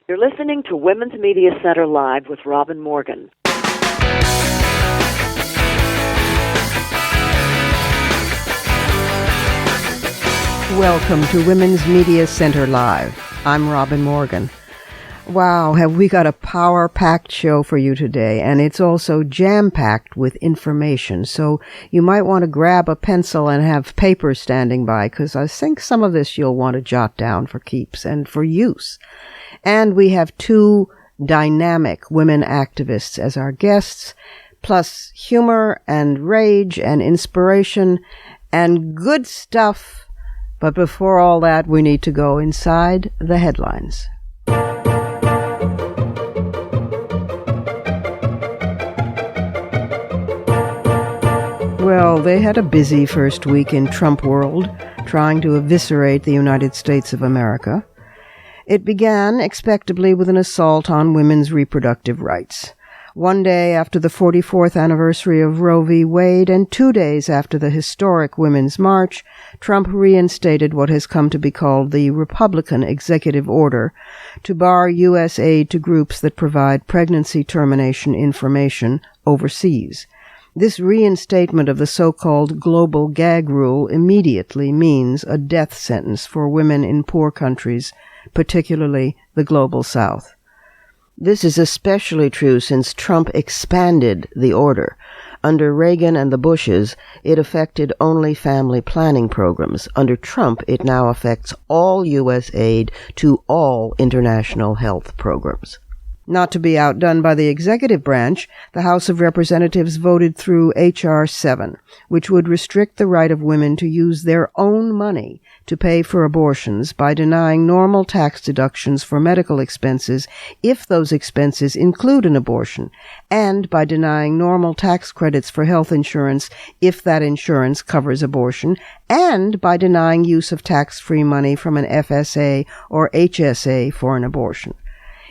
You're listening to Women's Media Center Live with Robin Morgan. Welcome to Women's Media Center Live. I'm Robin Morgan. Wow, have we got a power-packed show for you today, and it's also jam-packed with information, so you might want to grab a pencil and have paper standing by, because I think some of this you'll want to jot down for keeps and for use. And we have two dynamic women activists as our guests, plus humor and rage and inspiration and good stuff. But before all that, we need to go inside the headlines. Well, they had a busy first week in Trump world, trying to eviscerate the United States of America. It began, expectably, with an assault on women's reproductive rights. One day after the 44th anniversary of Roe v. Wade and 2 days after the historic Women's March, Trump reinstated what has come to be called the Republican Executive Order to bar U.S. aid to groups that provide pregnancy termination information overseas. This reinstatement of the so-called global gag rule immediately means a death sentence for women in poor countries, particularly the Global South. This is especially true since Trump expanded the order. Under Reagan and the Bushes, it affected only family planning programs. Under Trump, it now affects all U.S. aid to all international health programs. Not to be outdone by the executive branch, the House of Representatives voted through H.R. 7, which would restrict the right of women to use their own money to pay for abortions by denying normal tax deductions for medical expenses if those expenses include an abortion, and by denying normal tax credits for health insurance if that insurance covers abortion, and by denying use of tax-free money from an FSA or HSA for an abortion.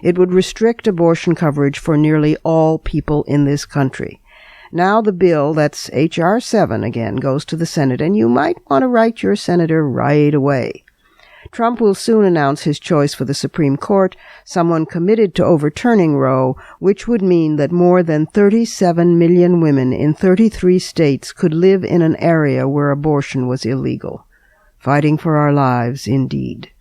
It would restrict abortion coverage for nearly all people in this country. Now the bill, that's H.R. 7 again, goes to the Senate, and you might want to write your senator right away. Trump will soon announce his choice for the Supreme Court, someone committed to overturning Roe, which would mean that more than 37 million women in 33 states could live in an area where abortion was illegal. Fighting for our lives, indeed.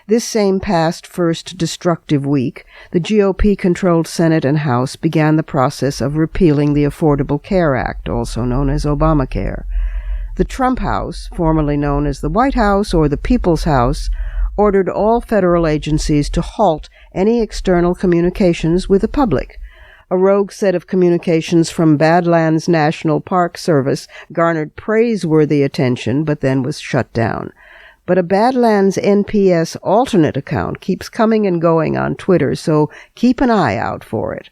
This same past first destructive week, the GOP-controlled Senate and House began the process of repealing the Affordable Care Act, also known as Obamacare. The Trump House, formerly known as the White House or the People's House, ordered all federal agencies to halt any external communications with the public. A rogue set of communications from Badlands National Park Service garnered praiseworthy attention, but then was shut down. But a Badlands NPS alternate account keeps coming and going on Twitter, so keep an eye out for it.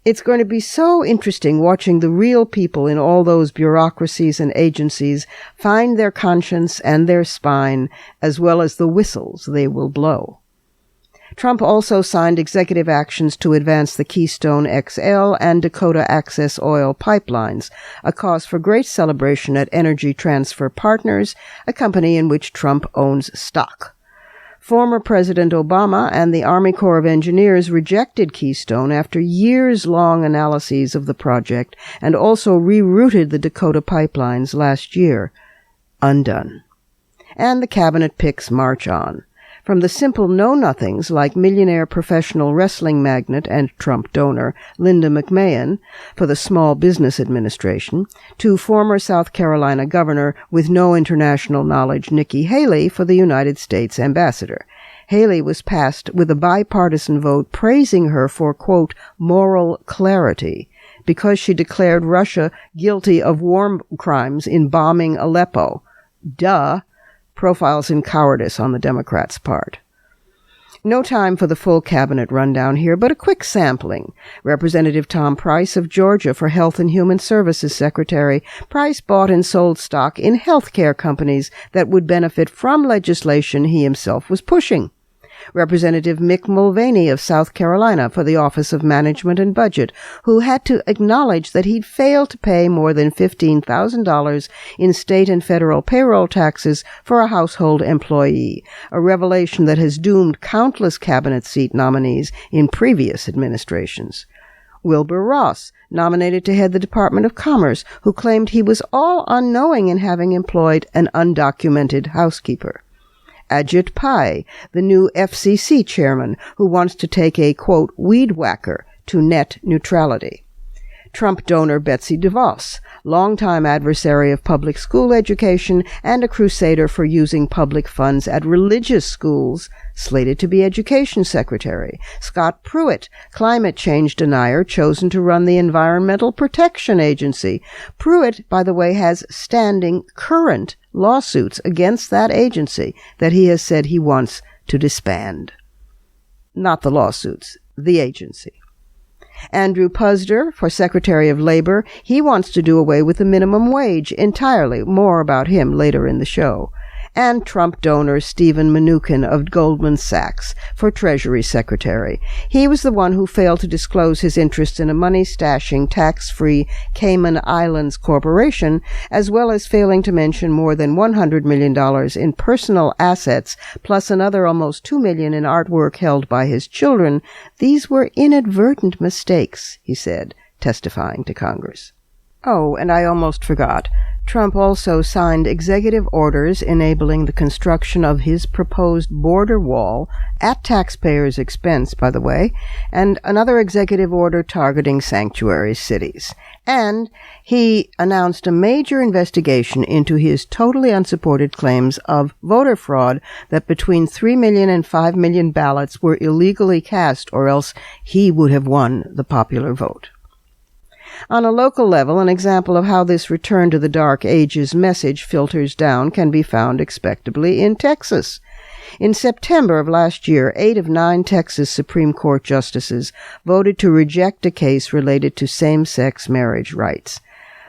It's going to be so interesting watching the real people in all those bureaucracies and agencies find their conscience and their spine, as well as the whistles they will blow. Trump also signed executive actions to advance the Keystone XL and Dakota Access Oil pipelines, a cause for great celebration at Energy Transfer Partners, a company in which Trump owns stock. Former President Obama and the Army Corps of Engineers rejected Keystone after years-long analyses of the project and also rerouted the Dakota pipelines last year. Undone. And the cabinet picks march on. From the simple know-nothings like millionaire professional wrestling magnate and Trump donor Linda McMahon for the Small Business Administration, to former South Carolina governor with no international knowledge Nikki Haley for the United States ambassador. Haley was passed with a bipartisan vote praising her for, quote, moral clarity, because she declared Russia guilty of war crimes in bombing Aleppo. Duh. Profiles in cowardice on the Democrats' part. No time for the full cabinet rundown here, but a quick sampling. Representative Tom Price of Georgia for Health and Human Services Secretary. Price bought and sold stock in healthcare companies that would benefit from legislation he himself was pushing. Representative Mick Mulvaney of South Carolina for the Office of Management and Budget, who had to acknowledge that he'd failed to pay more than $15,000 in state and federal payroll taxes for a household employee, a revelation that has doomed countless cabinet seat nominees in previous administrations. Wilbur Ross, nominated to head the Department of Commerce, who claimed he was all unknowing in having employed an undocumented housekeeper. Ajit Pai, the new FCC chairman, who wants to take a, quote, weed whacker to net neutrality. Trump donor Betsy DeVos, longtime adversary of public school education and a crusader for using public funds at religious schools, slated to be education secretary. Scott Pruitt, climate change denier, chosen to run the Environmental Protection Agency. Pruitt, by the way, has standing current lawsuits against that agency that he has said he wants to disband. Not the lawsuits, the agency. Andrew Puzder, for Secretary of Labor, he wants to do away with the minimum wage entirely. More about him later in the show. And Trump donor Stephen Mnuchin of Goldman Sachs for Treasury Secretary. He was the one who failed to disclose his interest in a money-stashing, tax-free Cayman Islands corporation, as well as failing to mention more than $100 million in personal assets, plus another almost $2 million in artwork held by his children. These were inadvertent mistakes, he said, testifying to Congress. Oh, and I almost forgot. Trump also signed executive orders enabling the construction of his proposed border wall, at taxpayers' expense, by the way, and another executive order targeting sanctuary cities. And he announced a major investigation into his totally unsupported claims of voter fraud, that between 3 million and 5 million ballots were illegally cast, or else he would have won the popular vote. On a local level, an example of how this return to the Dark Ages message filters down can be found expectably in Texas. In September of last year, 8 of 9 Texas Supreme Court justices voted to reject a case related to same-sex marriage rights.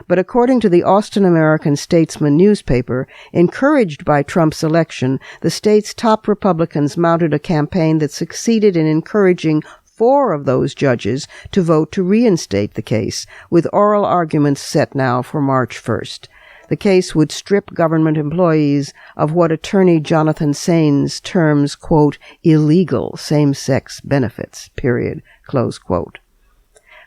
But according to the Austin American-Statesman newspaper, encouraged by Trump's election, the state's top Republicans mounted a campaign that succeeded in encouraging 4 of those judges to vote to reinstate the case, with oral arguments set now for March 1st. The case would strip government employees of what attorney Jonathan Saines terms, quote, illegal same-sex benefits, period, close quote.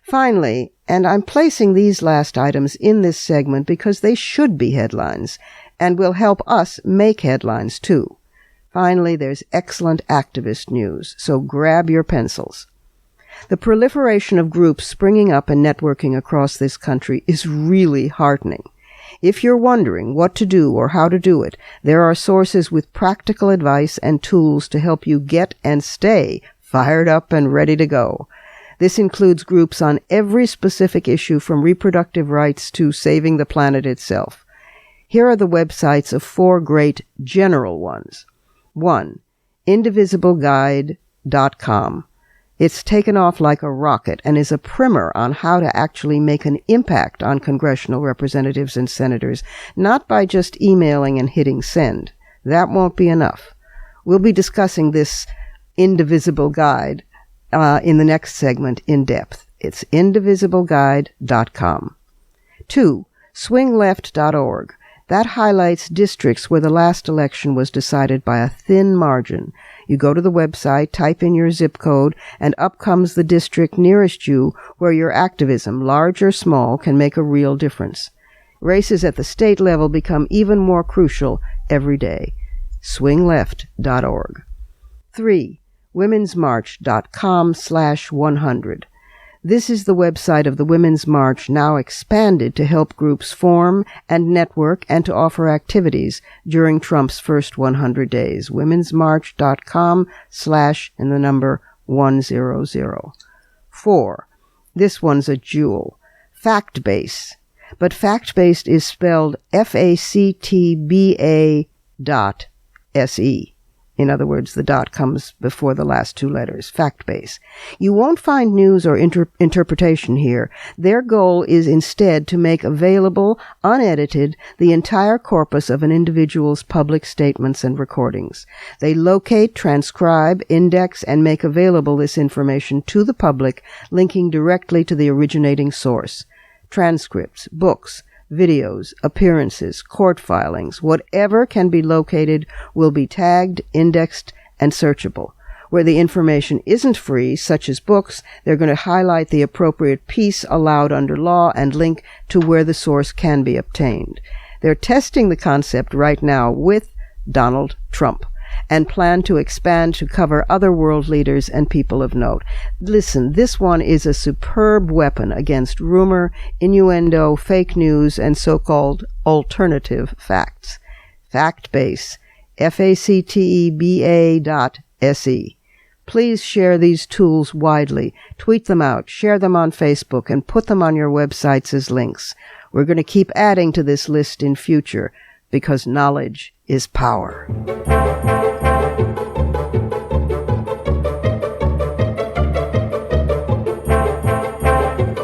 Finally, and I'm placing these last items in this segment because they should be headlines, and will help us make headlines too. Finally, there's excellent activist news, so grab your pencils. The proliferation of groups springing up and networking across this country is really heartening. If you're wondering what to do or how to do it, there are sources with practical advice and tools to help you get and stay fired up and ready to go. This includes groups on every specific issue from reproductive rights to saving the planet itself. Here are the websites of 4 great general ones. 1. indivisibleguide.com. It's taken off like a rocket and is a primer on how to actually make an impact on congressional representatives and senators, not by just emailing and hitting send. That won't be enough. We'll be discussing this indivisible guide in the next segment in depth. It's indivisibleguide.com. 2. swingleft.org. That highlights districts where the last election was decided by a thin margin. You go to the website, type in your zip code, and up comes the district nearest you where your activism, large or small, can make a real difference. Races at the state level become even more crucial every day. swingleft.org. 3. womensmarch.com/100. This is the website of the Women's March, now expanded to help groups form and network and to offer activities during Trump's first 100 days. womensmarch.com/100. 4. This one's a jewel. FactBase. But FactBase is spelled FACTBA.SE. In other words, the dot comes before the last two letters, fact-base. You won't find news or interpretation here. Their goal is instead to make available, unedited, the entire corpus of an individual's public statements and recordings. They locate, transcribe, index, and make available this information to the public, linking directly to the originating source. Transcripts, books, videos, appearances, court filings, whatever can be located will be tagged, indexed, and searchable. Where the information isn't free, such as books, they're going to highlight the appropriate piece allowed under law and link to where the source can be obtained. They're testing the concept right now with Donald Trump and plan to expand to cover other world leaders and people of note. Listen, this one is a superb weapon against rumor, innuendo, fake news, and so-called alternative facts. Factbase, FACTEBA.SE. Please share these tools widely. Tweet them out, share them on Facebook, and put them on your websites as links. We're going to keep adding to this list in future because knowledge is power.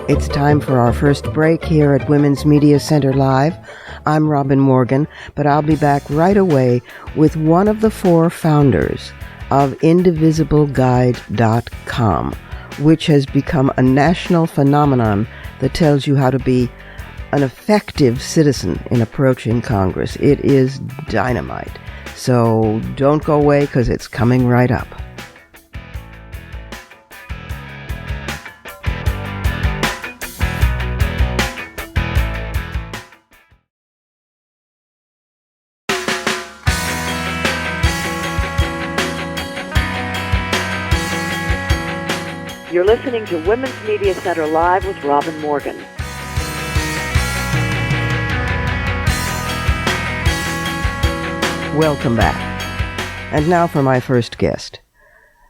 It's time for our first break here at Women's Media Center Live. I'm Robin Morgan, but I'll be back right away with one of the four founders of IndivisibleGuide.com, which has become a national phenomenon that tells you how to be an effective citizen in approaching Congress. It is dynamite. So don't go away because it's coming right up. You're listening to Women's Media Center Live with Robin Morgan. Welcome back. And now for my first guest.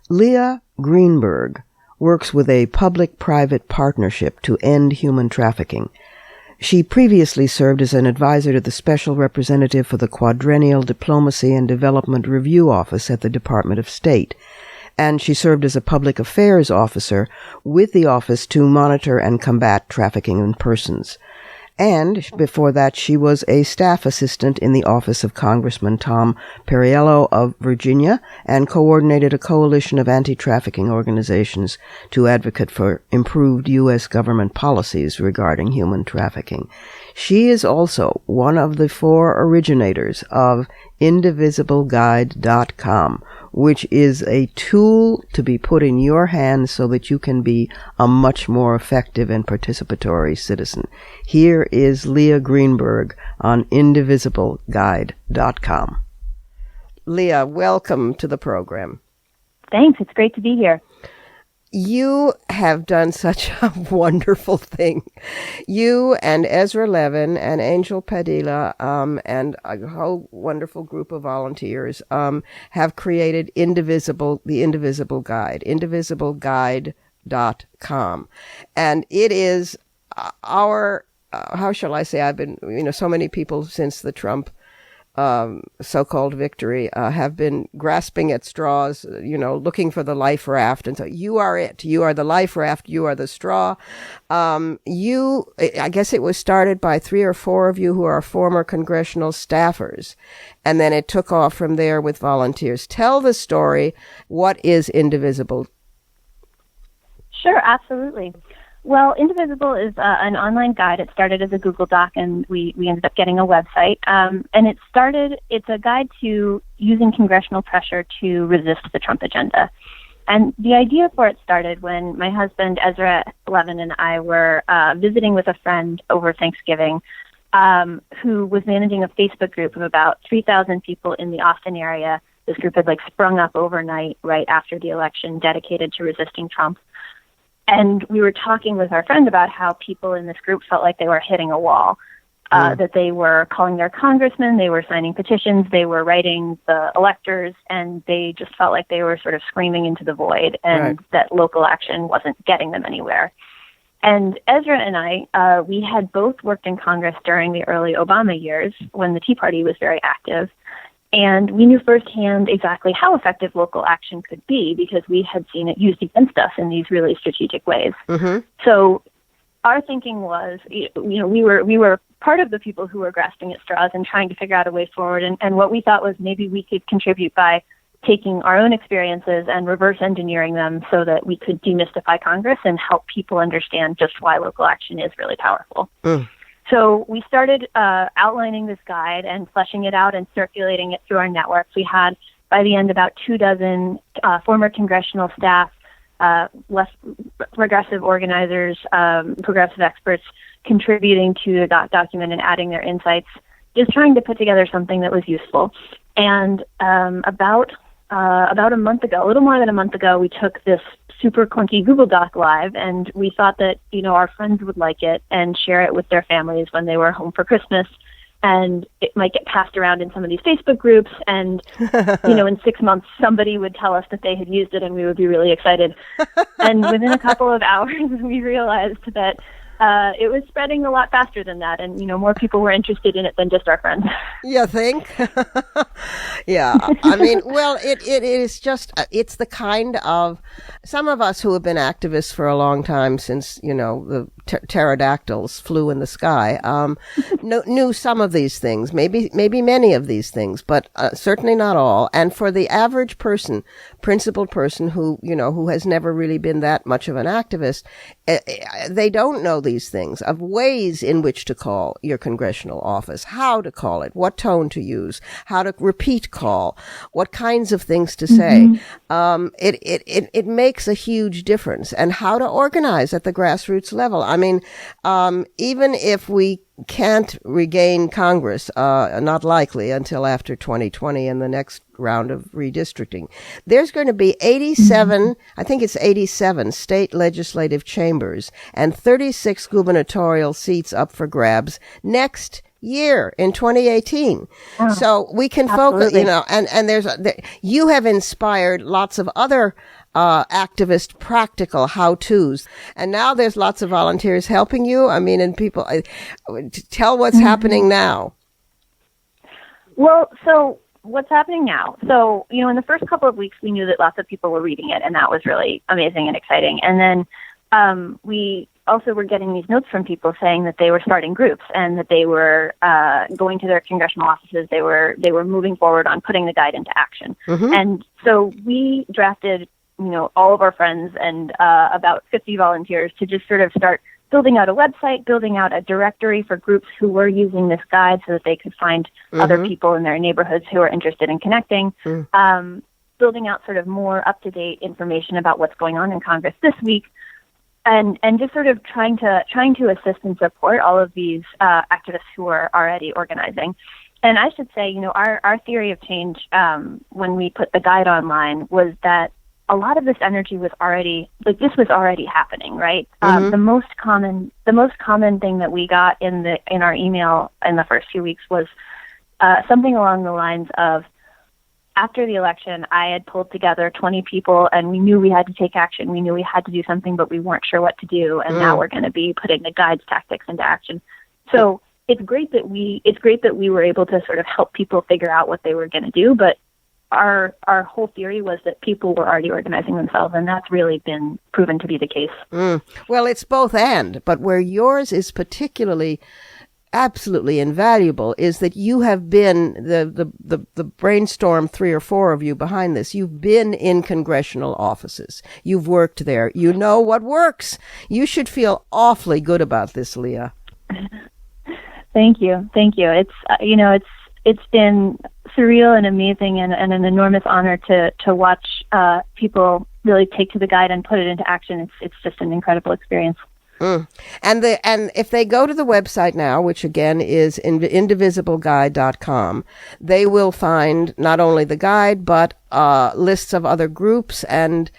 Leah Greenberg works with a public-private partnership to end human trafficking. She previously served as an advisor to the Special Representative for the Quadrennial Diplomacy and Development Review Office at the Department of State, and she served as a public affairs officer with the office to monitor and combat trafficking in persons. And before that, she was a staff assistant in the office of Congressman Tom Perriello of Virginia and coordinated a coalition of anti-trafficking organizations to advocate for improved U.S. government policies regarding human trafficking. She is also one of the four originators of IndivisibleGuide.com, which is a tool to be put in your hands so that you can be a much more effective and participatory citizen. Here is Leah Greenberg on IndivisibleGuide.com. Leah, welcome to the program. Thanks. It's great to be here. You have done such a wonderful thing. You and Ezra Levin and Angel Padilla and a whole wonderful group of volunteers have created the Indivisible Guide, IndivisibleGuide.com. And it is our, how shall I say, I've been, so many people since the Trump so-called victory have been grasping at straws, looking for the life raft. And so you are it. You are the life raft. You are the straw. I guess it was started by 3 or 4 of you who are former congressional staffers. And then it took off from there with volunteers. Tell the story. What is Indivisible? Sure, absolutely. Well, Indivisible is an online guide. It started as a Google Doc, and we ended up getting a website. And it's a guide to using congressional pressure to resist the Trump agenda. And the idea for it started when my husband, Ezra Levin, and I were visiting with a friend over Thanksgiving who was managing a Facebook group of about 3,000 people in the Austin area. This group had sprung up overnight right after the election, dedicated to resisting Trump. And we were talking with our friend about how people in this group felt like they were hitting a wall, that they were calling their congressmen, they were signing petitions, they were writing the electors, and they just felt like they were sort of screaming into the void, and that local action wasn't getting them anywhere. And Ezra and I, we had both worked in Congress during the early Obama years when the Tea Party was very active. And we knew firsthand exactly how effective local action could be because we had seen it used against us in these really strategic ways. Mm-hmm. So our thinking was, we were part of the people who were grasping at straws and trying to figure out a way forward. And what we thought was maybe we could contribute by taking our own experiences and reverse engineering them so that we could demystify Congress and help people understand just why local action is really powerful. So we started outlining this guide and fleshing it out and circulating it through our networks. We had, by the end, about 24 former congressional staff, less progressive organizers, progressive experts contributing to the document and adding their insights, just trying to put together something that was useful. And about a month ago, a little more than a month ago, we took this super clunky Google Doc live, and we thought that, our friends would like it and share it with their families when they were home for Christmas. And it might get passed around in some of these Facebook groups. And, in 6 months, somebody would tell us that they had used it and we would be really excited. And within a couple of hours, we realized that it was spreading a lot faster than that. And, more people were interested in it than just our friends. You think? Yeah. I mean, well, it is just, it's the kind of, some of us who have been activists for a long time since, the pterodactyls flew in the sky, knew some of these things, maybe many of these things, but certainly not all. And for the average person, principled person who has never really been that much of an activist, they don't know these things of ways in which to call your congressional office, how to call it, what tone to use, how to repeat call, what kinds of things to say. It makes a huge difference, and how to organize at the grassroots level. I mean, even if we can't regain Congress, not likely until after 2020 and the next round of redistricting, there's going to be 87, I think it's 87 state legislative chambers and 36 gubernatorial seats up for grabs next year in 2018. So we can focus, and you have inspired lots of other activist practical how-tos, and now there's lots of volunteers helping you. I mean, and people tell what's happening now. Well, so what's happening now? So, in the first couple of weeks, we knew that lots of people were reading it, and that was really amazing and exciting. And then we also were getting these notes from people saying that they were starting groups and that they were going to their congressional offices. They were moving forward on putting the guide into action. And so we drafted, all of our friends and about 50 volunteers to just sort of start building out a website, building out a directory for groups who were using this guide so that they could find other people in their neighborhoods who are interested in connecting, building out sort of more up-to-date information about what's going on in Congress this week, and just sort of trying to assist and support all of these activists who are already organizing. And I should say, our theory of change when we put the guide online was that a lot of this energy was already, this was already happening, right? The most common thing that we got in our email in the first few weeks was something along the lines of, after the election, I had pulled together 20 people, and we knew we had to take action. We knew we had to do something, but we weren't sure what to do. And now we're going to be putting the guide's tactics into action. So it's great that we were able to sort of help people figure out what they were going to do. But our whole theory was that people were already organizing themselves, and that's really been proven to be the case. Well, it's both and, but where yours is particularly absolutely invaluable is that you have been the brainstorm, 3 or 4 of you behind this. You've been in congressional offices. You've worked there. You know what works. You should feel awfully good about this, Leah. Thank you. It's been surreal and amazing and an enormous honor to watch people really take to the guide and put it into action. It's just an incredible experience. And if they go to the website now, which again is indivisibleguide.com, they will find not only the guide, but lists of other groups and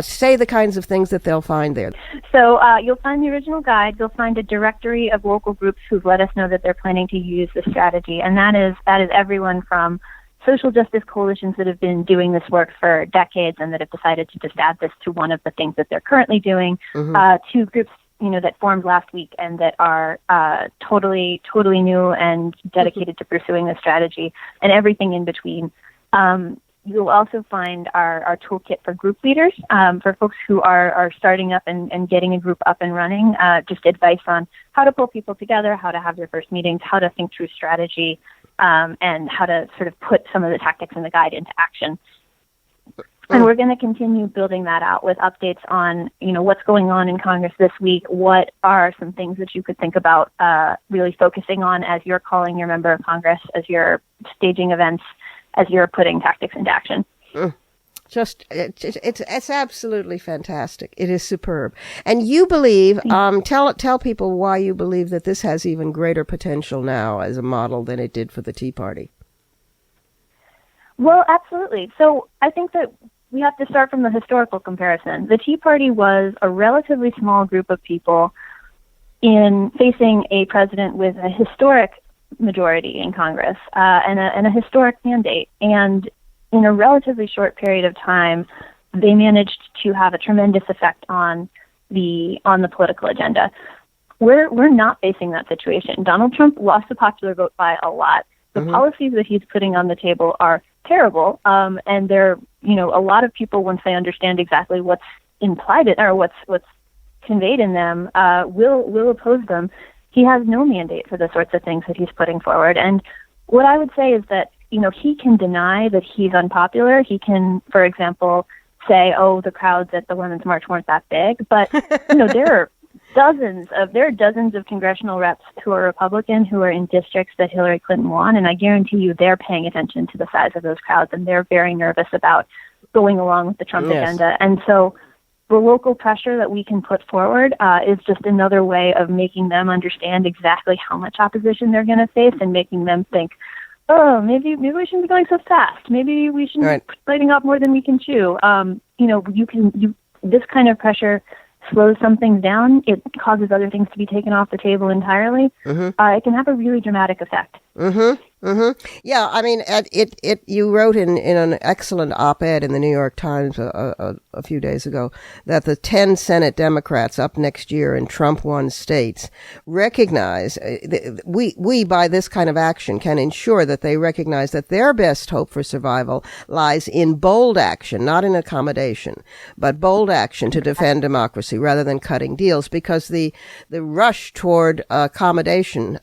say the kinds of things that they'll find there. So you'll find the original guide. You'll find a directory of local groups who've let us know that they're planning to use this strategy. And that is everyone from social justice coalitions that have been doing this work for decades and that have decided to just add this to one of the things that they're currently doing, to groups that formed last week and that are totally new and dedicated to pursuing this strategy, and everything in between. You'll also find our toolkit for group leaders, for folks who are starting up and getting a group up and running, just advice on how to pull people together, how to have their first meetings, how to think through strategy, and how to sort of put some of the tactics in the guide into action. And we're going to continue building that out with updates on, what's going on in Congress this week. What are some things that you could think about really focusing on as you're calling your member of Congress, as you're staging events, as you're putting tactics into action. It's absolutely fantastic. It is superb. And you believe, tell people why you believe that this has even greater potential now as a model than it did for the Tea Party. Well, absolutely. So I think that we have to start from the historical comparison. The Tea Party was a relatively small group of people in facing a president with a historic majority in Congress and a historic mandate. And in a relatively short period of time, they managed to have a tremendous effect on the political agenda. We're not facing that situation. Donald Trump lost the popular vote by a lot. The policies that he's putting on the table are terrible, and they're, a lot of people, once they understand exactly what's implied or what's conveyed in them, will oppose them. He has no mandate for the sorts of things that he's putting forward. And what I would say is that, he can deny that he's unpopular. He can, for example, say, oh, the crowds at the Women's March weren't that big. But, there are dozens of congressional reps who are Republican who are in districts that Hillary Clinton won. And I guarantee you they're paying attention to the size of those crowds, and they're very nervous about going along with the Trump agenda. And so the local pressure that we can put forward is just another way of making them understand exactly how much opposition they're going to face and making them think, oh, maybe we shouldn't be going so fast. Maybe we shouldn't be biting off more than we can chew. This kind of pressure slows some things down. It causes other things to be taken off the table entirely. It can have a really dramatic effect. Yeah, I mean, you wrote in an excellent op-ed in the New York Times a few days ago that the 10 Senate Democrats up next year in Trump-won states recognize, we by this kind of action can ensure that they recognize that their best hope for survival lies in bold action, not in accommodation, but bold action to defend democracy rather than cutting deals, because the rush toward accommodation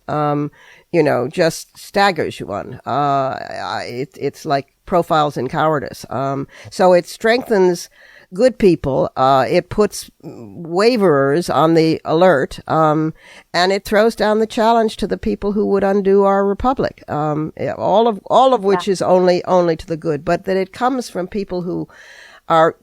just staggers one. It's like profiles in cowardice. So it strengthens good people. It puts waverers on the alert, and it throws down the challenge to the people who would undo our republic. All of which is only to the good, but that it comes from people who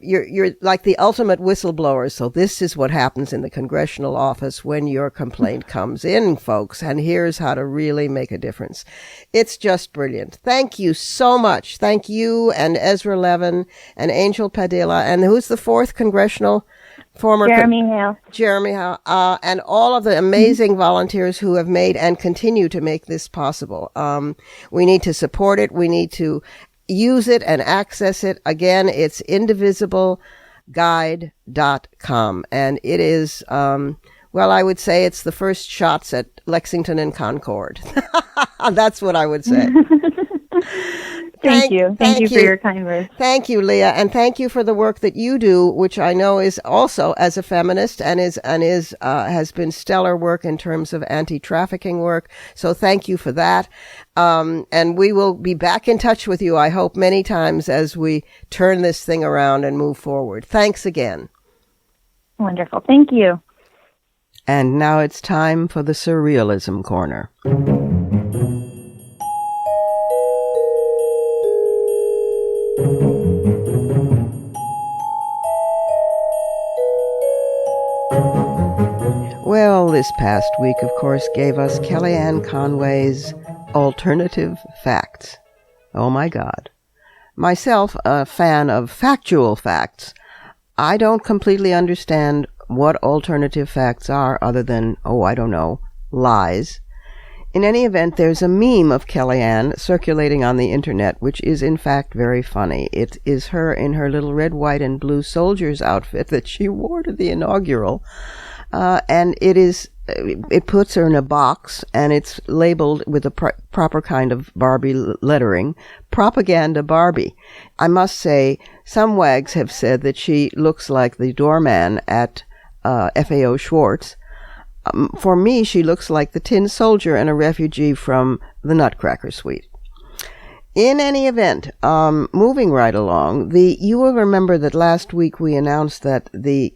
you're like the ultimate whistleblowers. So this is what happens in the congressional office when your complaint comes in, folks. And here's how to really make a difference. It's just brilliant. Thank you so much. Thank you and Ezra Levin and Angel Padilla. And who's the fourth congressional former? Jeremy Hale. Jeremy Hale. And all of the amazing volunteers who have made and continue to make this possible. We need to support it. We need to use it and access it. Again, it's indivisibleguide.com. And it is, I would say it's the first shots at Lexington and Concord. That's what I would say. Thank you. Thank you for your kind words. Thank you, Leah, and thank you for the work that you do, which I know is also as a feminist and has been stellar work in terms of anti-trafficking work. So thank you for that. And we will be back in touch with you, I hope, many times as we turn this thing around and move forward. Thanks again. Wonderful. Thank you. And now it's time for the Surrealism Corner. Well, this past week, of course, gave us Kellyanne Conway's Alternative Facts. Oh, my God. Myself, a fan of factual facts, I don't completely understand what alternative facts are other than, lies. In any event, there's a meme of Kellyanne circulating on the internet, which is in fact very funny. It is her in her little red, white, and blue soldier's outfit that she wore to the inaugural and it puts her in a box, and it's labeled with the proper kind of Barbie lettering, Propaganda Barbie. I must say, some wags have said that she looks like the doorman at FAO Schwartz. For me, she looks like the tin soldier and a refugee from the Nutcracker Suite. In any event, moving right along, you will remember that last week we announced that the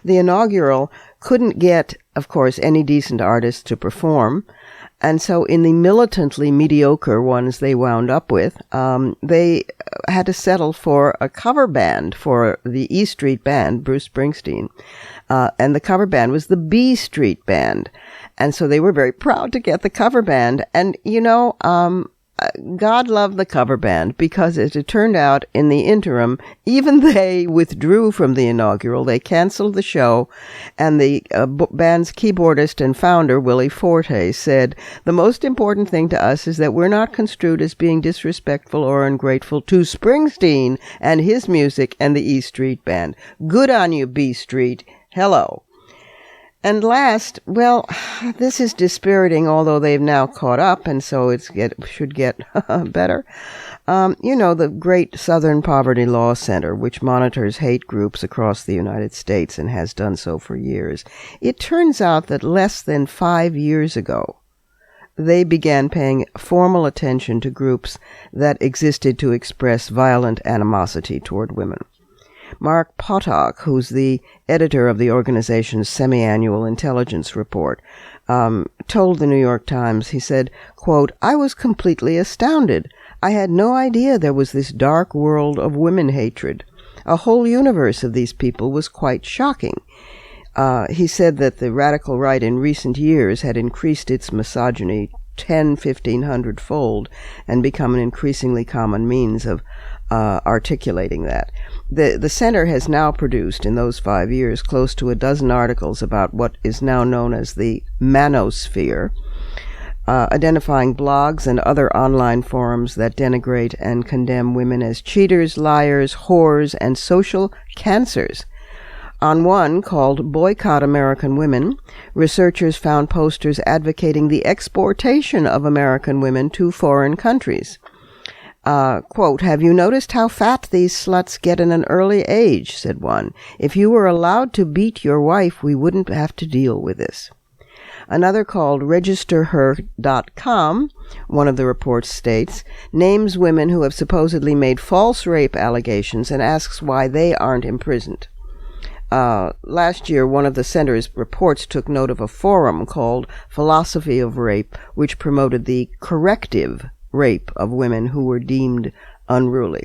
inaugural couldn't get, of course, any decent artists to perform. And so in the militantly mediocre ones they wound up with, they had to settle for a cover band for the E Street Band, Bruce Springsteen. And the cover band was the B Street Band. And so they were very proud to get the cover band. And, God love the cover band, because as it turned out, in the interim, even they withdrew from the inaugural. They canceled the show, and the band's keyboardist and founder, Willie Forte, said, "The most important thing to us is that we're not construed as being disrespectful or ungrateful to Springsteen and his music and the E Street Band. Good on you, B Street. Hello." And last, well, this is dispiriting, although they've now caught up, and so it should get better. The great Southern Poverty Law Center, which monitors hate groups across the United States and has done so for years. It turns out that less than 5 years ago, they began paying formal attention to groups that existed to express violent animosity toward women. Mark Potok, who's the editor of the organization's semi-annual intelligence report, told the New York Times, he said, quote, "I was completely astounded. I had no idea there was this dark world of women hatred. A whole universe of these people was quite shocking." He said that the radical right in recent years had increased its misogyny 1,500-fold and become an increasingly common means of articulating that. The center has now produced, in those 5 years, close to a dozen articles about what is now known as the manosphere, identifying blogs and other online forums that denigrate and condemn women as cheaters, liars, whores, and social cancers. On one, called Boycott American Women, researchers found posters advocating the exportation of American women to foreign countries. Quote, "Have you noticed how fat these sluts get in an early age?" said one. "If you were allowed to beat your wife, we wouldn't have to deal with this." Another, called registerher.com, one of the reports states, names women who have supposedly made false rape allegations and asks why they aren't imprisoned. Last year, one of the center's reports took note of a forum called Philosophy of Rape, which promoted the corrective rape of women who were deemed unruly.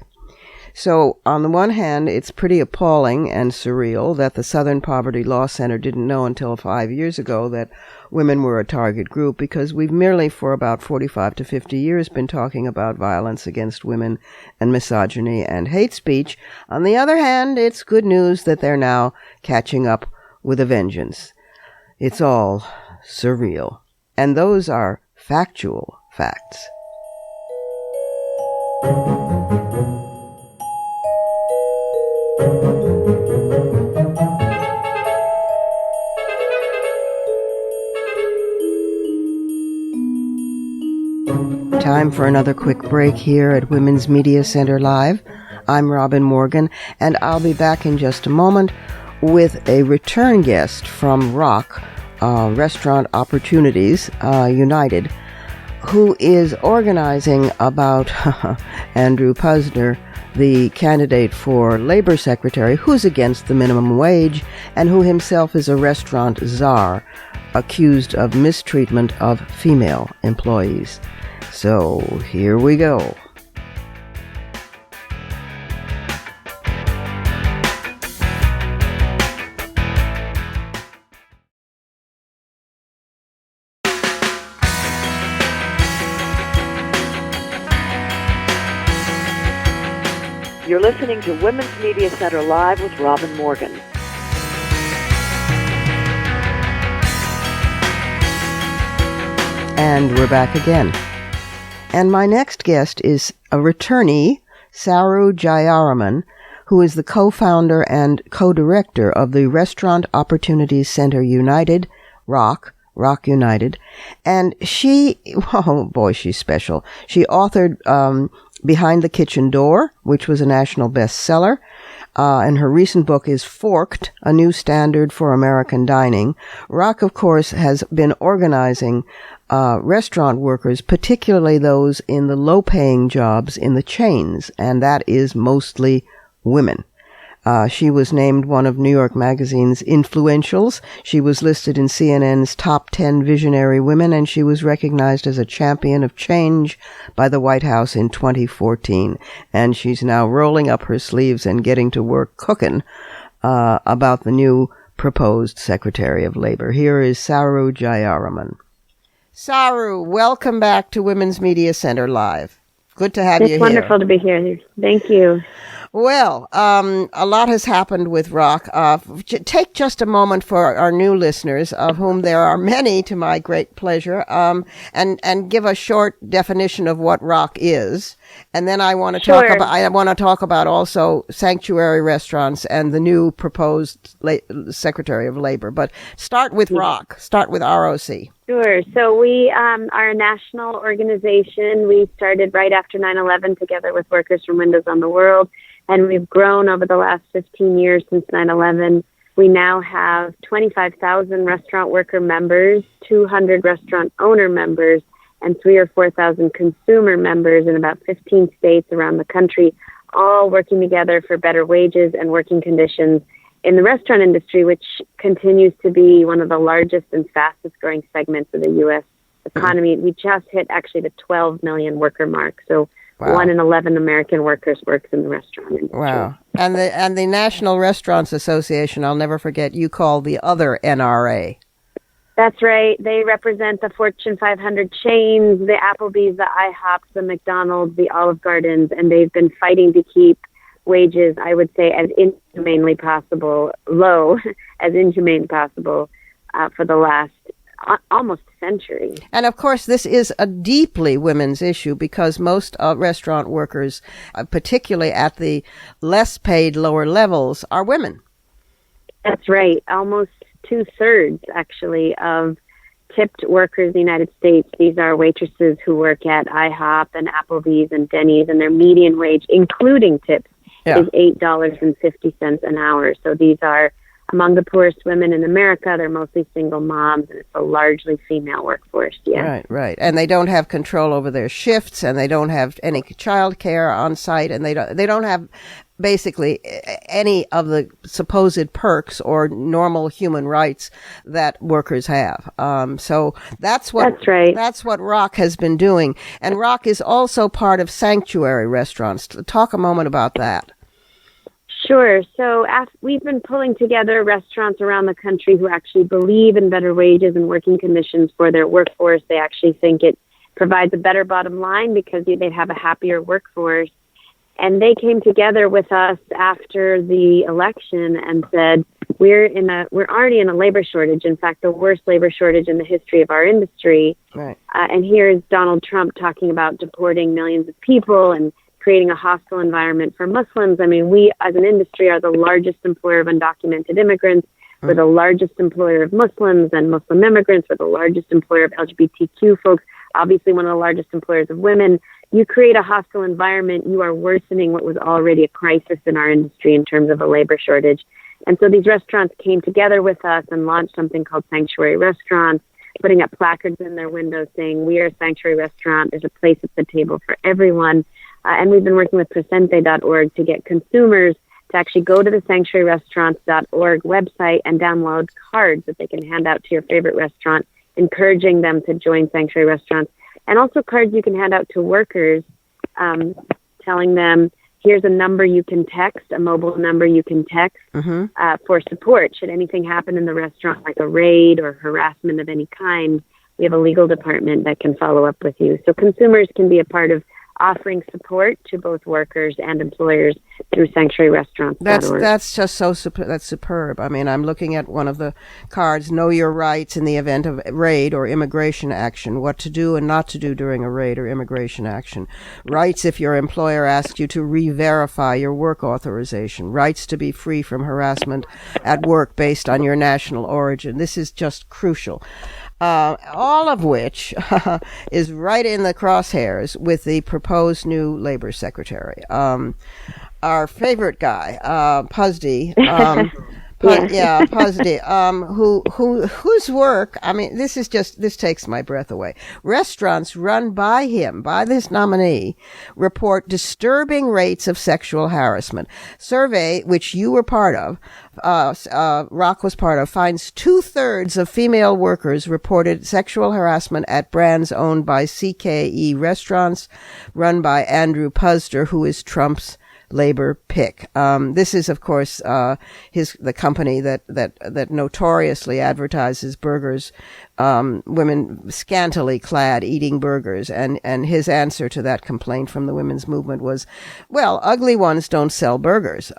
So, on the one hand, it's pretty appalling and surreal that the Southern Poverty Law Center didn't know until 5 years ago that women were a target group, because we've merely for about 45 to 50 years been talking about violence against women and misogyny and hate speech. On the other hand, it's good news that they're now catching up with a vengeance. It's all surreal. And those are factual facts. Time for another quick break here at Women's Media Center Live. I'm Robin Morgan, and I'll be back in just a moment with a return guest from ROC, Restaurant Opportunities United, who is organizing about Andrew Posner, the candidate for Labor Secretary, who's against the minimum wage and who himself is a restaurant czar accused of mistreatment of female employees. So here we go. You're listening to Women's Media Center Live with Robin Morgan. And we're back again. And my next guest is a returnee, Saru Jayaraman, who is the co-founder and co-director of the Restaurant Opportunities Center United, ROC United. And she, oh boy, she's special. She authored Behind the Kitchen Door, which was a national bestseller. And her recent book is Forked, A New Standard for American Dining. ROC, of course, has been organizing restaurant workers, particularly those in the low-paying jobs in the chains, and that is mostly women. She was named one of New York Magazine's influentials. She was listed in CNN's top 10 visionary women, and she was recognized as a champion of change by the White House in 2014. And she's now rolling up her sleeves and getting to work cooking about the new proposed Secretary of Labor. Here is Saru Jayaraman. Saru, welcome back to Women's Media Center Live. Good to have you here. It's wonderful to be here. Thank you. Well, a lot has happened with ROC. Take just a moment for our new listeners, of whom there are many to my great pleasure, and give a short definition of what ROC is. And then I want to talk about also sanctuary restaurants and the new proposed Secretary of Labor. But start with ROC. Start with ROC. Sure. So we are a national organization. We started right after 9/11 together with workers from Windows on the World. And we've grown over the last 15 years since 9/11. We now have 25,000 restaurant worker members, 200 restaurant owner members, and 3,000 or 4,000 consumer members in about 15 states around the country, all working together for better wages and working conditions in the restaurant industry, which continues to be one of the largest and fastest growing segments of the U.S. economy. We just hit actually the 12 million worker mark. So wow. 1 in 11 American workers works in the restaurant industry. Wow. And the National Restaurants Association, I'll never forget, you call the other NRA. That's right. They represent the Fortune 500 chains, the Applebee's, the IHOPs, the McDonald's, the Olive Gardens, and they've been fighting to keep wages, I would say, as inhumanely possible, low, as inhumane possible for the last almost century. And of course, this is a deeply women's issue because most restaurant workers, particularly at the less paid lower levels, are women. That's right. Almost 2/3, actually, of tipped workers in the United States. These are waitresses who work at IHOP and Applebee's and Denny's, and their median wage, including tips, is $8.50 an hour. So these are among the poorest women in America. They're mostly single moms, and it's a largely female workforce. Yeah. Right. And they don't have control over their shifts, and they don't have any child care on site, and they don't have basically any of the supposed perks or normal human rights that workers have. So that's right. That's what ROC has been doing, and ROC is also part of sanctuary restaurants. Talk a moment about that. Sure. So we've been pulling together restaurants around the country who actually believe in better wages and working conditions for their workforce. They actually think it provides a better bottom line because they have a happier workforce. And they came together with us after the election and said, we're already in a labor shortage. In fact, the worst labor shortage in the history of our industry. Right. And here's Donald Trump talking about deporting millions of people and creating a hostile environment for Muslims. I mean, we as an industry are the largest employer of undocumented immigrants. We're the largest employer of Muslims and Muslim immigrants. We're the largest employer of LGBTQ folks, obviously one of the largest employers of women. You create a hostile environment, you are worsening what was already a crisis in our industry in terms of a labor shortage. And so these restaurants came together with us and launched something called Sanctuary Restaurants, putting up placards in their windows saying, we are a sanctuary restaurant. There's a place at the table for everyone. And we've been working with Presente.org to get consumers to actually go to the sanctuaryrestaurants.org website and download cards that they can hand out to your favorite restaurant, encouraging them to join sanctuary restaurants. And also cards you can hand out to workers, telling them, here's a number you can text, a mobile number you can text for support. Should anything happen in the restaurant, like a raid or harassment of any kind, we have a legal department that can follow up with you. So consumers can be a part of offering support to both workers and employers through sanctuaryrestaurants.org. That's just so that's superb. I mean, I'm looking at one of the cards, know your rights in the event of raid or immigration action, what to do and not to do during a raid or immigration action. Rights if your employer asks you to re-verify your work authorization. Rights to be free from harassment at work based on your national origin. This is just crucial. All of which is right in the crosshairs with the proposed new labor secretary. Our favorite guy, Puzdi, Puzdi, whose work, I mean, this takes my breath away. Restaurants run by him, by this nominee, report disturbing rates of sexual harassment. Survey, which you were part of, Rock was part of, finds 2/3 of female workers reported sexual harassment at brands owned by CKE restaurants, run by Andrew Puzder, who is Trump's labor pick. This is, of course, the company that notoriously advertises burgers, women scantily clad eating burgers, and his answer to that complaint from the women's movement was, well, ugly ones don't sell burgers.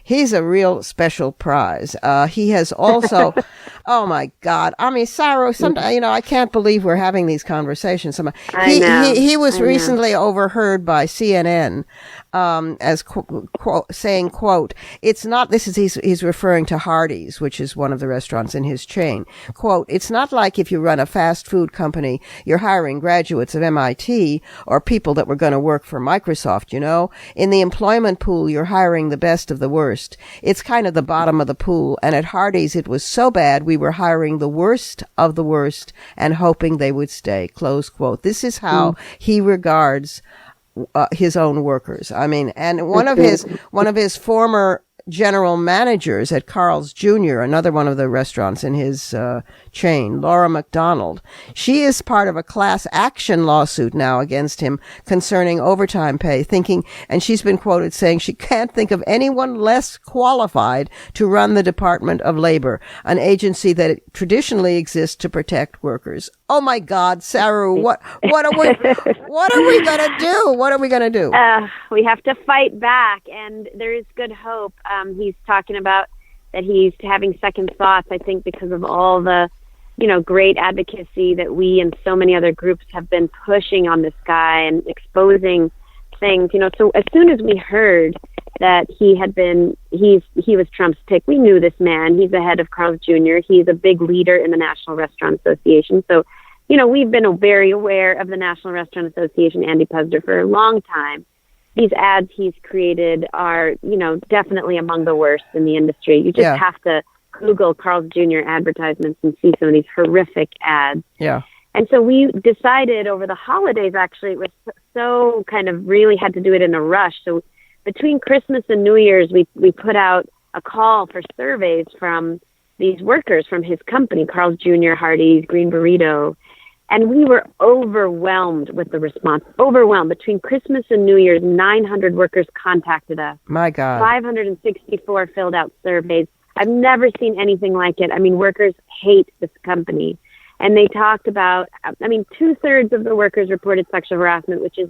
He's a real special prize. He has also, oh my God! I mean, Saru, sometimes, I can't believe we're having these conversations. He was recently overheard by CNN as saying, quote, "It's not." He's referring to Hardee's, which is one of the restaurants in his chain. Quote, "It's not like if you run a fast food company, you're hiring graduates of MIT or people that were going to work for Microsoft. In the employment pool, you're hiring the best of the worst. It's kind of the bottom of the pool. And at Hardee's, it was so bad we were hiring the worst of the worst and hoping they would stay." Close quote. This is how he regards his own workers. I mean, and one of his former general managers at Carl's Jr., another one of the restaurants in his chain, Laura McDonald, she is part of a class action lawsuit now against him concerning overtime pay, and she's been quoted saying she can't think of anyone less qualified to run the Department of Labor, an agency that traditionally exists to protect workers. Oh my God, Saru, what are we going to do? What are we going to do? We have to fight back, and there is good hope. He's talking about that he's having second thoughts, I think, because of all the, great advocacy that we and so many other groups have been pushing on this guy and exposing things. So as soon as we heard that he was Trump's pick, we knew this man. He's the head of Carl's Jr. He's a big leader in the National Restaurant Association. So, we've been very aware of the National Restaurant Association, Andy Puzder, for a long time. These ads he's created are, definitely among the worst in the industry. You just have to Google Carl's Jr. advertisements and see some of these horrific ads. Yeah. And so we decided over the holidays, actually, it was so kind of really had to do it in a rush. So between Christmas and New Year's, we put out a call for surveys from these workers from his company, Carl's Jr., Hardee's, Green Burrito. And we were overwhelmed with the response. Overwhelmed. Between Christmas and New Year's, 900 workers contacted us. My God. 564 filled out surveys. I've never seen anything like it. I mean, workers hate this company. And they talked about, 2/3 of the workers reported sexual harassment, which is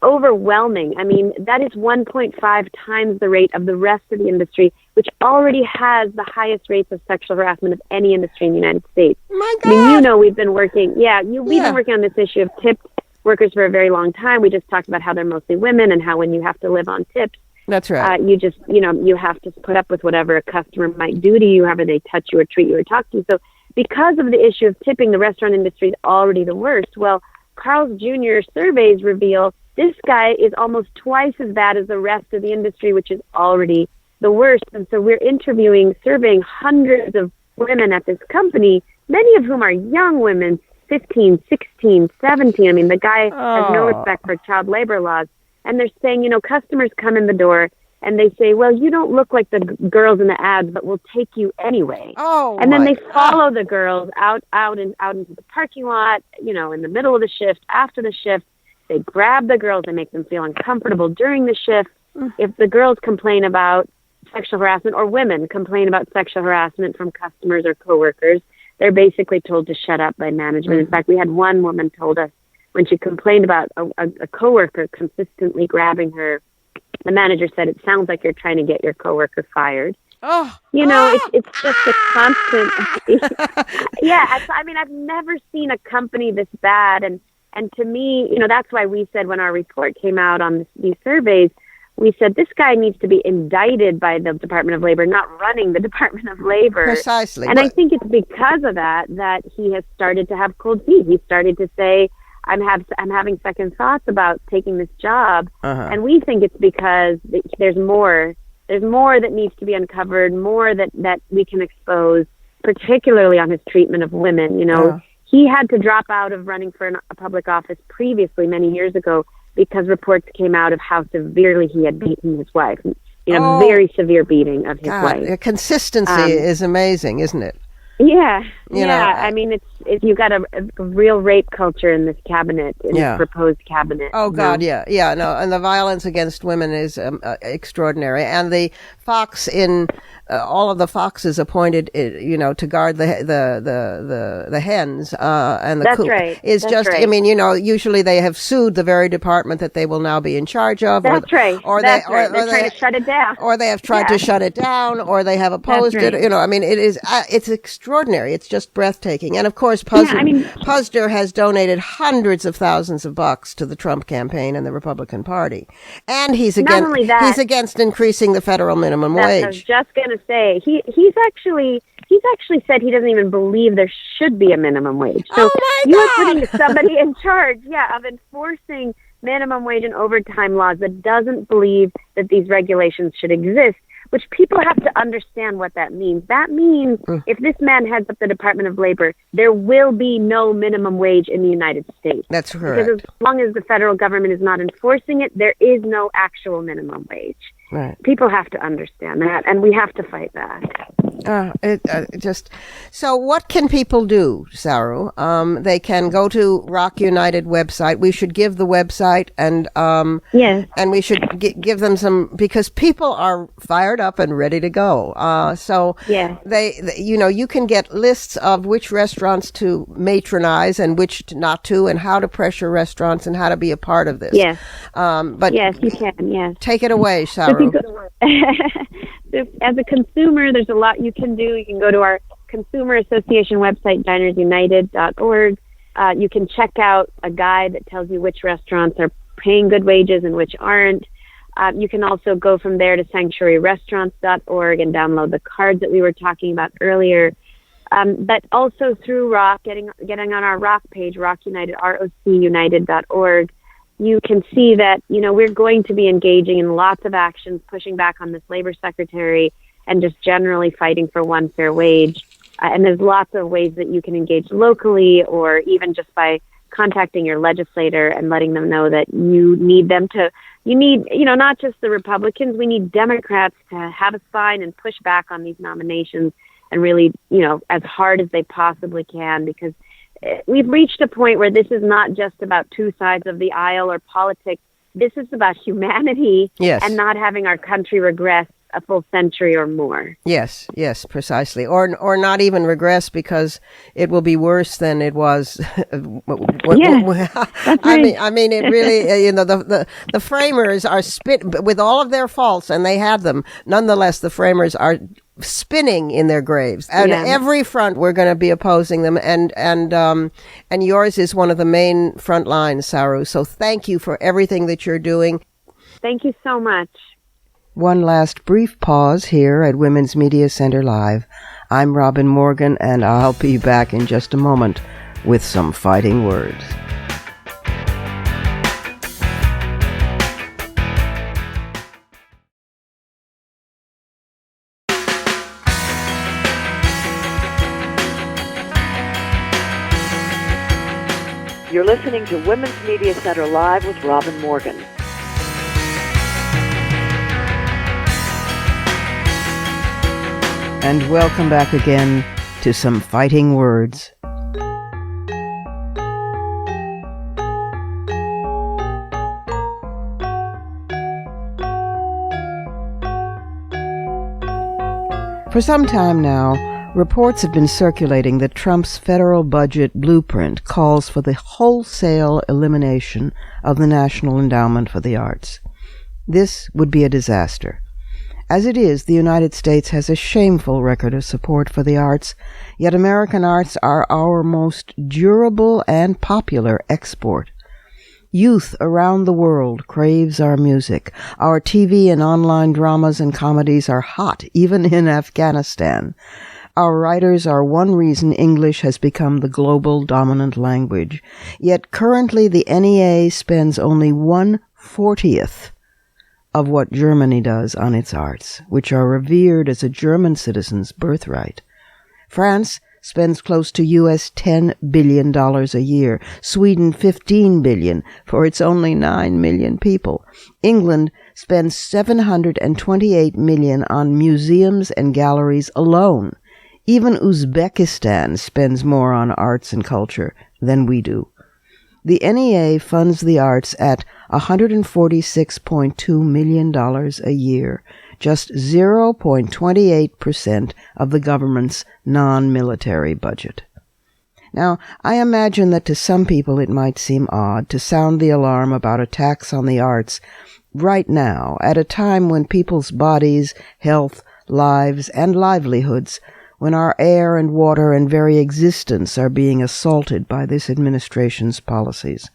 overwhelming. I mean, that is 1.5 times the rate of the rest of the industry, which already has the highest rates of sexual harassment of any industry in the United States. My God. I mean, we've been working, we've been working on this issue of tipped workers for a very long time. We just talked about how they're mostly women and how when you have to live on tips, that's right. you just, you have to put up with whatever a customer might do to you, however they touch you or treat you or talk to you. So because of the issue of tipping, the restaurant industry is already the worst. Well, Carl's Jr. surveys reveal this guy is almost twice as bad as the rest of the industry, which is already the worst. And so we're surveying hundreds of women at this company, many of whom are young women, 15, 16, 17. I mean, the guy has no respect for child labor laws. And they're saying, customers come in the door and they say, well, you don't look like the girls in the ads, but we'll take you anyway. And then they follow the girls out into the parking lot, in the middle of the shift, after the shift. They grab the girls and make them feel uncomfortable during the shift. If the girls complain about sexual harassment or women complain about sexual harassment from customers or coworkers, they're basically told to shut up by management. In fact, we had one woman told us when she complained about a coworker consistently grabbing her, the manager said, "It sounds like you're trying to get your coworker fired." Oh, It's just a constant. Yeah, I mean, I've never seen a company this bad, and to me, that's why we said when our report came out on these surveys, we said this guy needs to be indicted by the Department of Labor, not running the Department of Labor. Precisely. And I think it's because of that he has started to have cold feet. He started to say, I'm having second thoughts about taking this job. And we think it's because there's more that needs to be uncovered, more that we can expose, particularly on his treatment of women. He had to drop out of running for a public office previously many years ago because reports came out of how severely he had beaten his wife. Very severe beating of his wife. The consistency is amazing, isn't it? Yeah, I mean, it's you got a real rape culture in this cabinet, in this proposed cabinet. Oh God, no, and the violence against women is extraordinary. And the fox in all of the foxes appointed, to guard the hens and the That's coop right. is That's just. right. I mean, usually they have sued the very department that they will now be in charge of. That's right. Or they're trying to shut it down. Or they have tried to shut it down, or they have opposed it. I mean, it's extraordinary. It's just breathtaking. And of course, Puzder has donated hundreds of thousands of bucks to the Trump campaign and the Republican Party, and he's against increasing the federal minimum wage. I was just going to say he's actually said he doesn't even believe there should be a minimum wage. So you are putting somebody in charge, of enforcing minimum wage and overtime laws that doesn't believe that these regulations should exist, which people have to understand what that means. That means if this man heads up the Department of Labor, there will be no minimum wage in the United States. That's correct. Because as long as the federal government is not enforcing it, there is no actual minimum wage. Right. People have to understand that, and we have to fight that. So what can people do, Saru? They can go to Rock United website. We should give the website and we should give them some, because people are fired up and ready to go. You can get lists of which restaurants to matronize and which not to, and how to pressure restaurants and how to be a part of this. Yes. But yes, you can. Yes. Take it away, Saru. So as a consumer, there's a lot you can do. You can go to our Consumer Association website, dinersunited.org. You can check out a guide that tells you which restaurants are paying good wages and which aren't. You can also go from there to sanctuaryrestaurants.org and download the cards that we were talking about earlier. But also through Rock, getting on our Rock page, Rock United, ROCUnited.org. You can see that, we're going to be engaging in lots of actions, pushing back on this labor secretary and just generally fighting for one fair wage. And there's lots of ways that you can engage locally, or even just by contacting your legislator and letting them know that you need, not just the Republicans, we need Democrats to have a sign and push back on these nominations and really, as hard as they possibly can, because we've reached a point where this is not just about two sides of the aisle or politics. This is about humanity and not having our country regress a full century or more. Yes, precisely. Or not even regress, because it will be worse than it was. That's right. I mean, it really, the framers are with all of their faults, and they had them. Nonetheless, the framers are spinning in their graves. And every front we're going to be opposing them, and yours is one of the main front lines, Saru. So thank you for everything that you're doing. Thank you so much. One last brief pause here at Women's Media Center Live. I'm Robin Morgan, and I'll be back in just a moment with some fighting words. You're listening to Women's Media Center Live with Robin Morgan. And welcome back again to some fighting words. For some time now, Reports have been circulating that Trump's federal budget blueprint calls for the wholesale elimination of the National Endowment for the Arts. This would be a disaster. As it is, the United States has a shameful record of support for the arts, yet American arts are our most durable and popular export. Youth around the world craves our music. Our TV and online dramas and comedies are hot, even in Afghanistan. Our writers are one reason English has become the global dominant language. Yet currently the NEA spends only 1/40th of what Germany does on its arts, which are revered as a German citizen's birthright. France spends close to US $10 billion a year, Sweden $15 billion for its only 9 million people. England spends $728 million on museums and galleries alone. Even Uzbekistan spends more on arts and culture than we do. The NEA funds the arts at $146.2 million a year, just 0.28% of the government's non-military budget. Now, I imagine that to some people it might seem odd to sound the alarm about a tax on the arts right now, at a time when people's bodies, health, lives, and livelihoods, when our air and water and very existence are being assaulted by this administration's policies.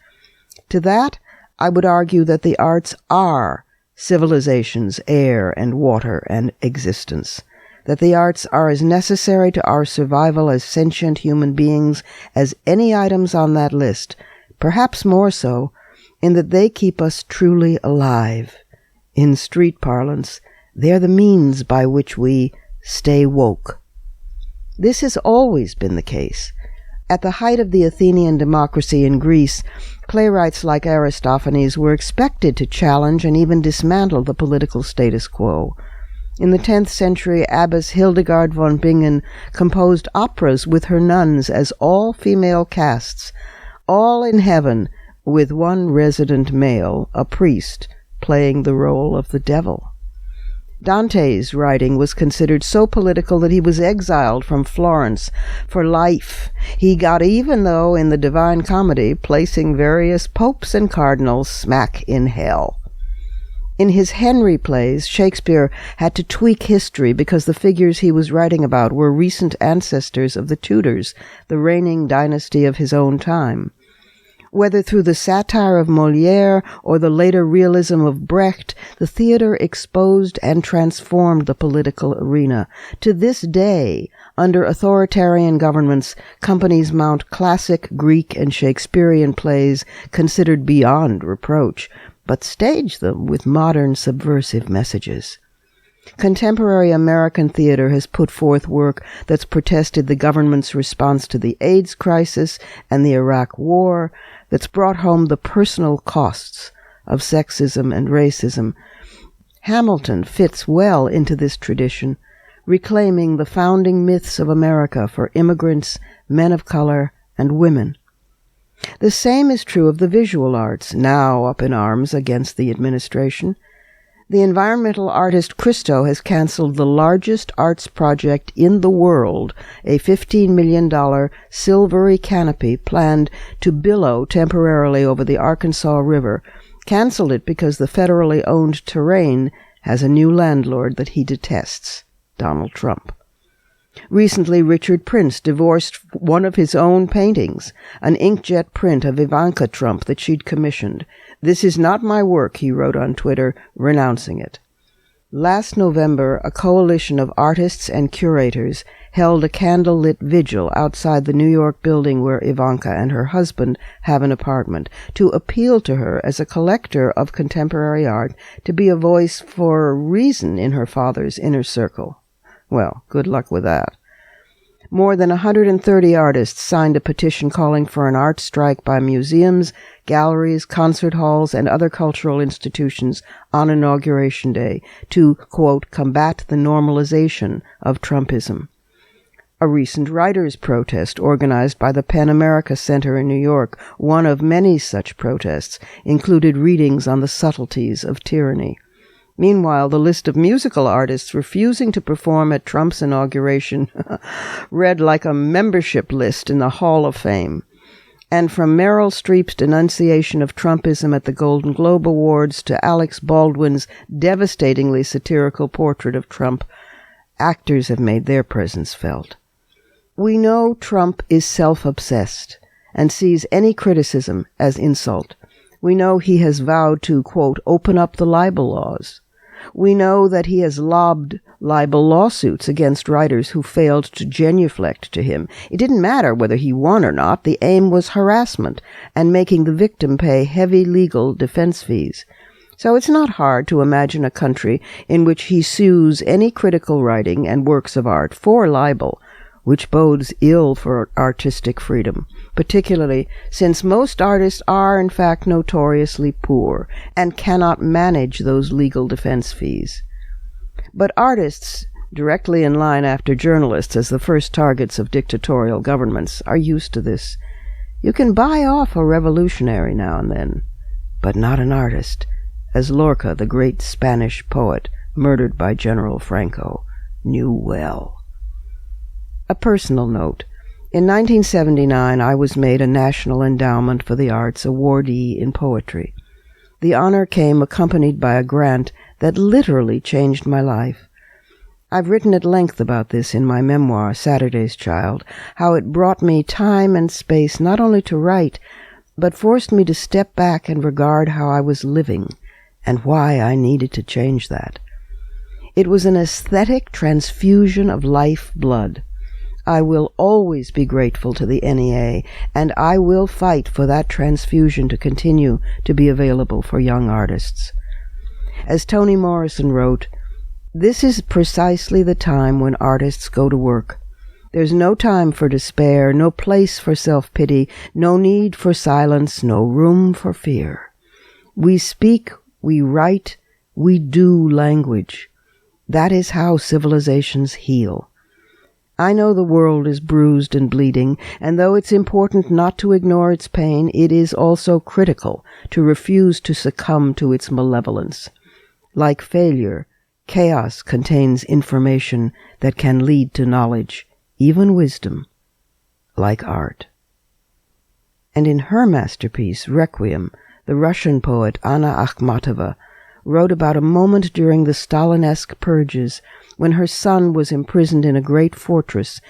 To that, I would argue that the arts are civilization's air and water and existence, that the arts are as necessary to our survival as sentient human beings as any items on that list, perhaps more so, in that they keep us truly alive. In street parlance, they're the means by which we stay woke. This has always been the case. At the height of the Athenian democracy in Greece, playwrights like Aristophanes were expected to challenge and even dismantle the political status quo. In the 10th century, Abbess Hildegard von Bingen composed operas with her nuns as all-female casts, all in heaven, with one resident male, a priest, playing the role of the devil. Dante's writing was considered so political that he was exiled from Florence for life. He got even, though, in the Divine Comedy, placing various popes and cardinals smack in hell. In his Henry plays, Shakespeare had to tweak history because the figures he was writing about were recent ancestors of the Tudors, the reigning dynasty of his own time. Whether through the satire of Molière or the later realism of Brecht, the theater exposed and transformed the political arena. To this day, under authoritarian governments, companies mount classic Greek and Shakespearean plays considered beyond reproach, but stage them with modern subversive messages. Contemporary American theater has put forth work that's protested the government's response to the AIDS crisis and the Iraq War, that's brought home the personal costs of sexism and racism. Hamilton fits well into this tradition, reclaiming the founding myths of America for immigrants, men of color, and women. The same is true of the visual arts, now up in arms against the administration. The environmental artist Christo has canceled the largest arts project in the world, a $15 million silvery canopy planned to billow temporarily over the Arkansas River, canceled it because the federally owned terrain has a new landlord that he detests, Donald Trump. Recently, Richard Prince divorced one of his own paintings, an inkjet print of Ivanka Trump that she'd commissioned. "This is not my work," he wrote on Twitter, renouncing it. Last November, a coalition of artists and curators held a candlelit vigil outside the New York building where Ivanka and her husband have an apartment, to appeal to her as a collector of contemporary art to be a voice for reason in her father's inner circle. Well, good luck with that. More than 130 artists signed a petition calling for an art strike by museums, galleries, concert halls, and other cultural institutions on Inauguration Day to, quote, combat the normalization of Trumpism. A recent writers' protest organized by the PEN America Center in New York, one of many such protests, included readings on the subtleties of tyranny. Meanwhile, the list of musical artists refusing to perform at Trump's inauguration read like a membership list in the Hall of Fame. And from Meryl Streep's denunciation of Trumpism at the Golden Globe Awards to Alex Baldwin's devastatingly satirical portrait of Trump, actors have made their presence felt. We know Trump is self-obsessed and sees any criticism as insult. We know he has vowed to, quote, open up the libel laws. We know that he has lobbed libel lawsuits against writers who failed to genuflect to him. It didn't matter whether he won or not. The aim was harassment and making the victim pay heavy legal defense fees. So it's not hard to imagine a country in which he sues any critical writing and works of art for libel, which bodes ill for artistic freedom, particularly since most artists are, in fact, notoriously poor and cannot manage those legal defense fees. But artists, directly in line after journalists as the first targets of dictatorial governments, are used to this. You can buy off a revolutionary now and then, but not an artist, as Lorca, the great Spanish poet murdered by General Franco, knew well. A personal note. In 1979, I was made a National Endowment for the Arts awardee in poetry. The honor came accompanied by a grant that literally changed my life. I've written at length about this in my memoir, Saturday's Child, how it brought me time and space not only to write, but forced me to step back and regard how I was living and why I needed to change that. It was an aesthetic transfusion of life blood. I will always be grateful to the NEA, and I will fight for that transfusion to continue to be available for young artists. As Toni Morrison wrote, this is precisely the time when artists go to work. There's no time for despair, no place for self-pity, no need for silence, no room for fear. We speak, we write, we do language. That is how civilizations heal. I know the world is bruised and bleeding, and though it's important not to ignore its pain, it is also critical to refuse to succumb to its malevolence. Like failure, chaos contains information that can lead to knowledge, even wisdom, like art. And in her masterpiece, Requiem, the Russian poet Anna Akhmatova wrote about a moment during the Stalinesque purges when her son was imprisoned in a great fortress,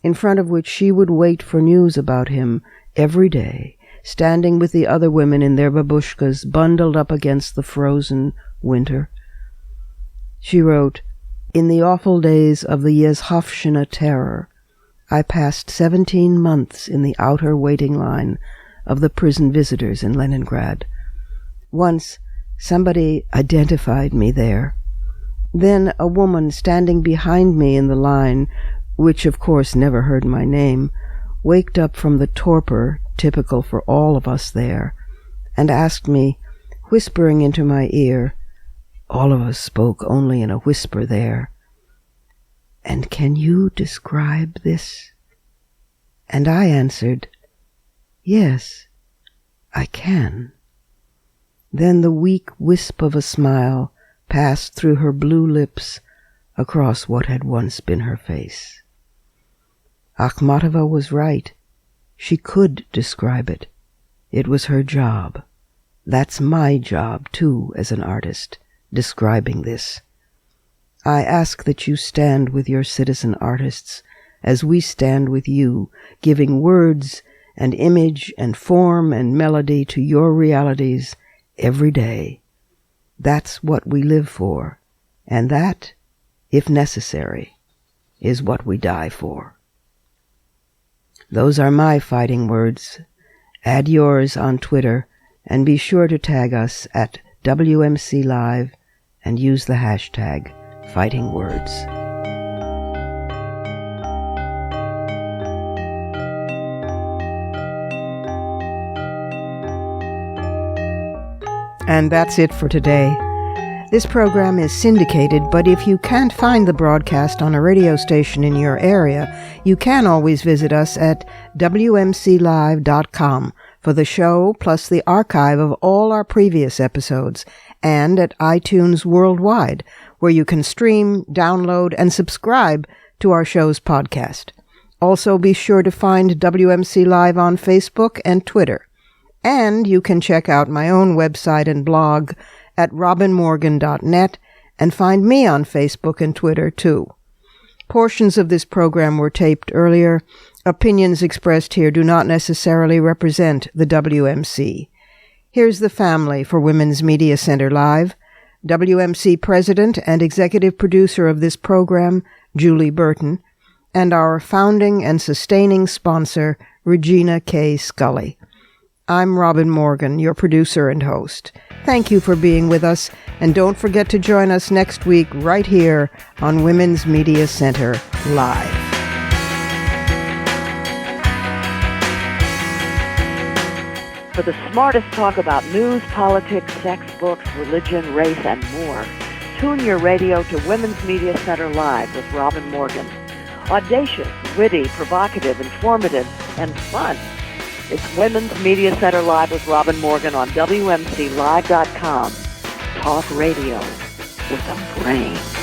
in front of which she would wait for news about him every day, standing with the other women in their babushkas bundled up against the frozen winter. She wrote, "In the awful days of the Yezhovshchina terror, I passed 17 months in the outer waiting line of the prison visitors in Leningrad. Once, somebody identified me there. Then a woman standing behind me in the line, which of course never heard my name, waked up from the torpor typical for all of us there, and asked me, whispering into my ear, all of us spoke only in a whisper there, 'And can you describe this?' And I answered, 'Yes, I can.' Then the weak wisp of a smile passed through her blue lips across what had once been her face. Akhmatova was right. She could describe it. It was her job. That's my job, too, as an artist, describing this. I ask that you stand with your citizen artists as we stand with you, giving words and image and form and melody to your realities every day. That's what we live for, and that, if necessary, is what we die for." Those are my fighting words. Add yours on Twitter, and be sure to tag us at WMC Live and use the hashtag #FightingWords. And that's it for today. This program is syndicated, but if you can't find the broadcast on a radio station in your area, you can always visit us at WMClive.com for the show, plus the archive of all our previous episodes, and at iTunes worldwide, where you can stream, download, and subscribe to our show's podcast. Also, be sure to find WMC Live on Facebook and Twitter. And you can check out my own website and blog at robinmorgan.net and find me on Facebook and Twitter, too. Portions of this program were taped earlier. Opinions expressed here do not necessarily represent the WMC. Here's the family for Women's Media Center Live. WMC President and Executive Producer of this program, Julie Burton, and our founding and sustaining sponsor, Regina K. Scully. I'm Robin Morgan, your producer and host. Thank you for being with us, and don't forget to join us next week right here on Women's Media Center Live. For the smartest talk about news, politics, sex, books, religion, race, and more, tune your radio to Women's Media Center Live with Robin Morgan. Audacious, witty, provocative, informative, and fun. It's Women's Media Center Live with Robin Morgan on WMCLive.com. Talk radio with a brain.